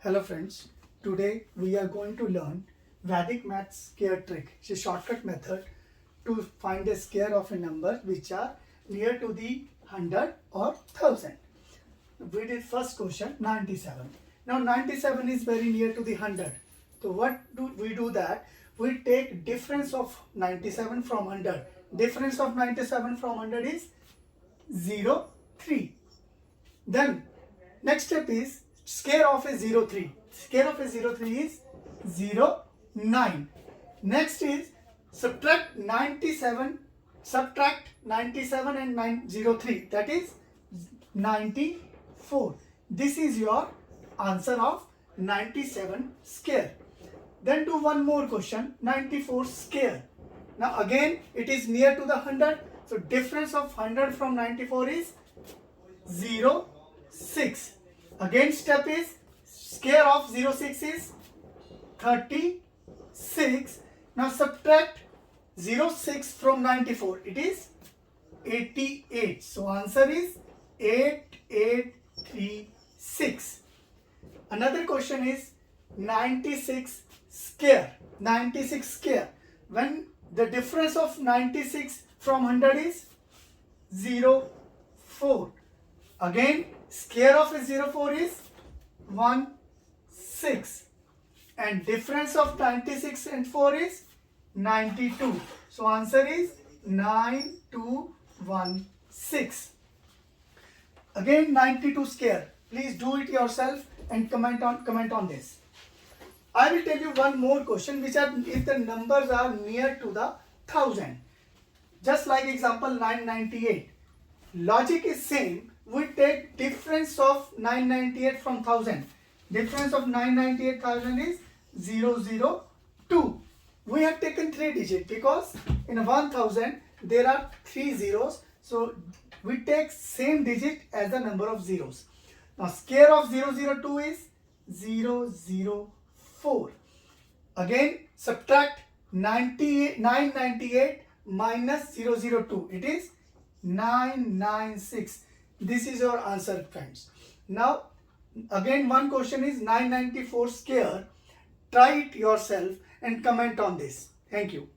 Hello friends, today we are going to learn Vedic math scare trick. It's a shortcut method to find a scare of a number which are near to the 100 or 1000. We did first question 97. Now 97 is very near to the 100. So what do we do that? We take difference of 97 from 100. Difference of 97 from 100 is 0, 3. Then next step is scare of a 03. Scare of a 03 is 0, 9. Next is subtract 97 and 903, that is 94. This is your answer of 97 scare. Then do one more question, 94 scare. Now again it is near to the 100. So difference of 100 from 94 is 0, 6. Again step is scare of 06 is 36. Now subtract 06 from 94. It is 88. So answer is 8836. Another question is 96 scare. 96 scare. When the difference of 96 from 100 is 0, 4. Again scare of a 04 is 1, 6. And difference of 96 and 4 is 92. So answer is 9216. Again 92 scare. Please do it yourself and comment on this. I will tell you one more question, which are if the numbers are near to the 1000. Just like example 998. Logic is same. We take difference of 998 from 1000. Difference of 998,000 is 002. We have taken 3 digits because in 1000 there are 3 zeros. So we take same digit as the number of zeros. Now scare of 002 is 004. Again subtract 998 minus 002. It is 996. This is your answer, friends. Now again one question is 994 scare. Try it yourself and comment on this. Thank you.